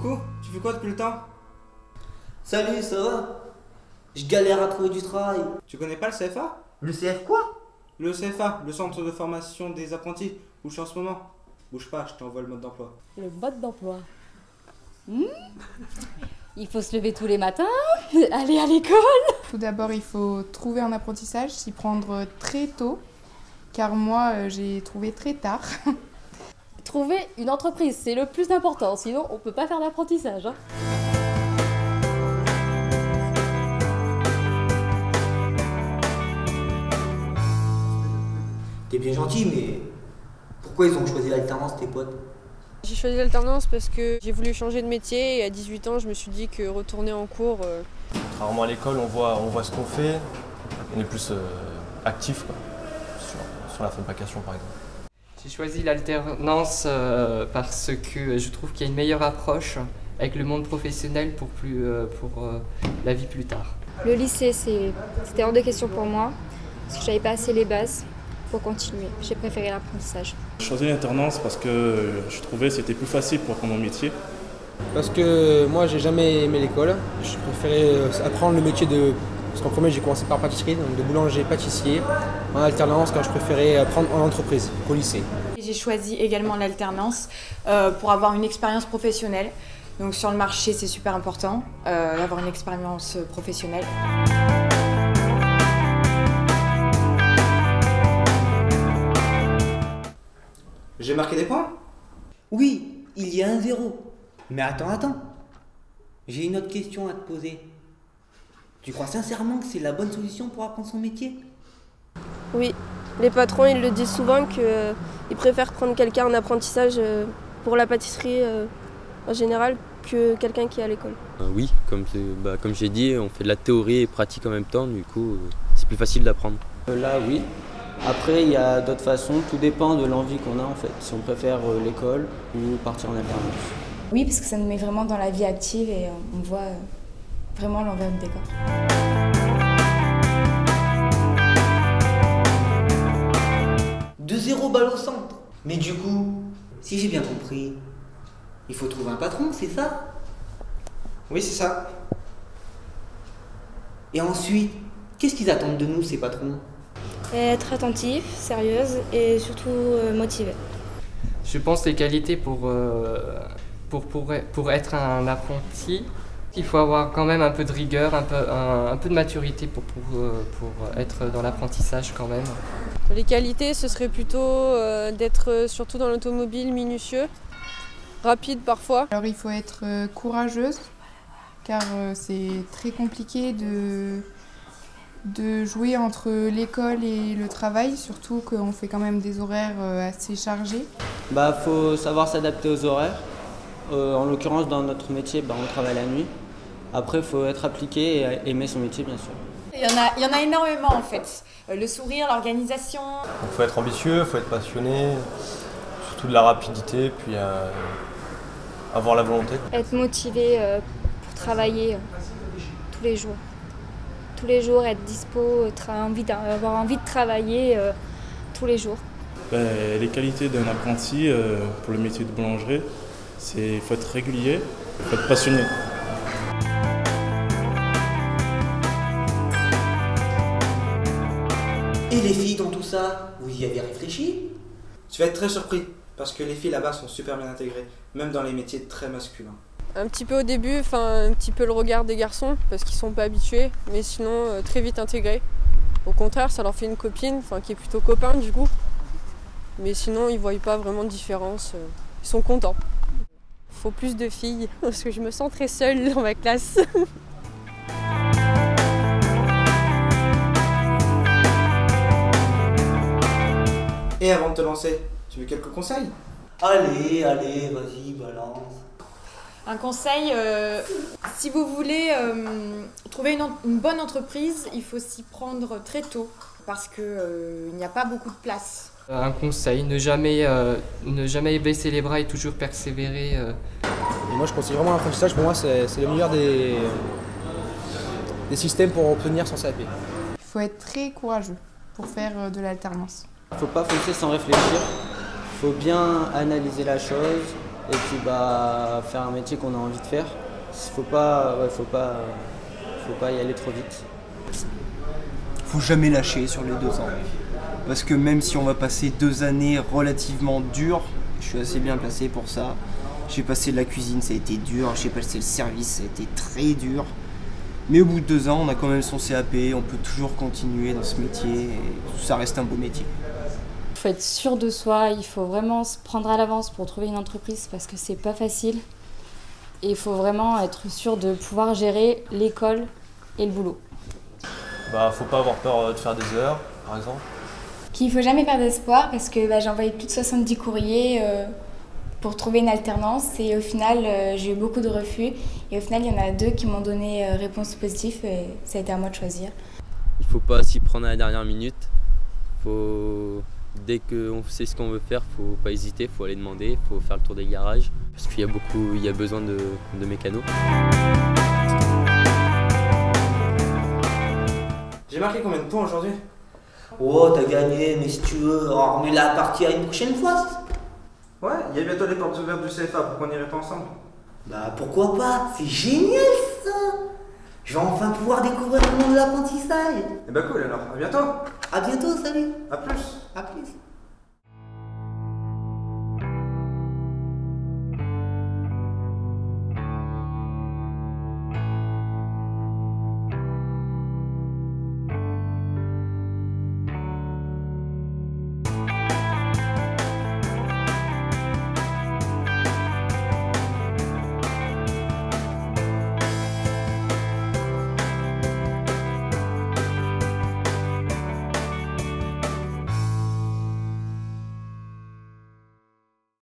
Coucou, tu fais quoi depuis le temps? Salut, ça va? Je galère à trouver du travail. Tu connais pas le CFA? Le CF quoi? Le CFA, le centre de formation des apprentis, où je suis en ce moment. Bouge pas, je t'envoie le mode d'emploi. Le mode d'emploi. Il faut se lever tous les matins, aller à l'école. Tout d'abord, il faut trouver un apprentissage, s'y prendre très tôt, car moi, j'ai trouvé très tard. Trouver une entreprise, c'est le plus important, sinon on peut pas faire d'apprentissage. T'es bien gentil, mais pourquoi ils ont choisi l'alternance, tes potes? J'ai choisi l'alternance parce que j'ai voulu changer de métier et à 18 ans, je me suis dit que retourner en cours... Contrairement à l'école, on voit ce qu'on fait, on est plus actif quoi, sur la fabrication par exemple. J'ai choisi l'alternance parce que je trouve qu'il y a une meilleure approche avec le monde professionnel pour la vie plus tard. Le lycée, c'était hors de question pour moi, parce que j'avais pas assez les bases pour continuer. J'ai préféré l'apprentissage. J'ai choisi l'alternance parce que je trouvais que c'était plus facile pour apprendre mon métier. Parce que moi, j'ai jamais aimé l'école. Je préférais apprendre le métier de... Parce qu'en premier, j'ai commencé par pâtisserie, donc de boulanger-pâtissier. En alternance, quand je préférais apprendre en entreprise, qu'au lycée. J'ai choisi également l'alternance pour avoir une expérience professionnelle. Donc sur le marché, c'est super important d'avoir une expérience professionnelle. J'ai marqué des points? Oui, il y a un 0. Mais attends. J'ai une autre question à te poser. Tu crois sincèrement que c'est la bonne solution pour apprendre son métier? Oui, les patrons ils le disent souvent qu'ils préfèrent prendre quelqu'un en apprentissage pour la pâtisserie en général que quelqu'un qui est à l'école. Oui, comme j'ai dit, on fait de la théorie et pratique en même temps, du coup c'est plus facile d'apprendre. Là oui, après il y a d'autres façons, tout dépend de l'envie qu'on a en fait, si on préfère l'école ou partir en alternance. Oui, parce que ça nous met vraiment dans la vie active et on voit vraiment l'envers du décor. De 0 balles au centre. Mais du coup, si j'ai bien compris, il faut trouver un patron, c'est ça? Oui, c'est ça. Et ensuite, qu'est-ce qu'ils attendent de nous, ces patrons? Être attentif, sérieuse et surtout motivée. Je pense les qualités pour être un apprenti, il faut avoir quand même un peu de rigueur, un peu de maturité pour être dans l'apprentissage quand même. Les qualités, ce serait plutôt d'être surtout dans l'automobile minutieux, rapide parfois. Alors il faut être courageuse, car c'est très compliqué de jouer entre l'école et le travail, surtout qu'on fait quand même des horaires assez chargés. Faut savoir s'adapter aux horaires. En l'occurrence, dans notre métier, on travaille la nuit. Après, il faut être appliqué et aimer son métier, bien sûr. Il y en a énormément en fait. Le sourire, l'organisation. Il faut être ambitieux, il faut être passionné, surtout de la rapidité, puis avoir la volonté. Être motivé pour travailler tous les jours. Tous les jours, être dispo, avoir envie de travailler tous les jours. Les qualités d'un apprenti pour le métier de boulanger, c'est qu'il faut être régulier, il faut être passionné. Et les filles dans tout ça, vous y avez réfléchi? Tu vas être très surpris, parce que les filles là-bas sont super bien intégrées, même dans les métiers très masculins. Un petit peu au début, un petit peu le regard des garçons, parce qu'ils sont pas habitués, mais sinon très vite intégrés. Au contraire, ça leur fait une copine, qui est plutôt copain du coup. Mais sinon, ils voient pas vraiment de différence, ils sont contents. Il faut plus de filles, parce que je me sens très seule dans ma classe. Et avant de te lancer, tu veux quelques conseils? Allez, vas-y, balance. Un conseil, si vous voulez trouver une bonne entreprise, il faut s'y prendre très tôt, parce qu'il n'y a pas beaucoup de place. Un conseil, ne jamais baisser les bras et toujours persévérer. Et moi je conseille vraiment l'apprentissage, pour moi c'est le meilleur des systèmes pour obtenir son CAP. Il faut être très courageux pour faire de l'alternance. Il ne faut pas foncer sans réfléchir, il faut bien analyser la chose et puis bah, faire un métier qu'on a envie de faire. Faut pas y aller trop vite. Faut jamais lâcher sur les 2 ans. Parce que même si on va passer 2 années relativement dures, je suis assez bien placé pour ça. J'ai passé de la cuisine, ça a été dur. J'ai passé le service, ça a été très dur. Mais au bout de 2 ans, on a quand même son CAP, on peut toujours continuer dans ce métier. Et ça reste un beau métier. Il faut être sûr de soi, il faut vraiment se prendre à l'avance pour trouver une entreprise parce que c'est pas facile. Et il faut vraiment être sûr de pouvoir gérer l'école et le boulot. Bah, faut pas avoir peur de faire des heures, par exemple. Qu'il ne faut jamais perdre espoir parce que j'ai envoyé plus de 70 courriers pour trouver une alternance et au final j'ai eu beaucoup de refus et au final il y en a 2 qui m'ont donné réponse positive et ça a été à moi de choisir. Il faut pas s'y prendre à la dernière minute. Dès qu'on sait ce qu'on veut faire, faut pas hésiter, faut aller demander, faut faire le tour des garages parce qu'il y a besoin de mécanos. J'ai marqué combien de points aujourd'hui? Oh, t'as gagné, mais si tu veux, on remet la partie à une prochaine fois. Ouais, il y a bientôt les portes ouvertes du CFA, pourquoi on n'irait pas ensemble? Bah pourquoi pas, c'est génial ça. Je vais enfin pouvoir découvrir le monde de l'apprentissage. Eh bah cool alors, à bientôt. À bientôt, salut. À plus. À plus.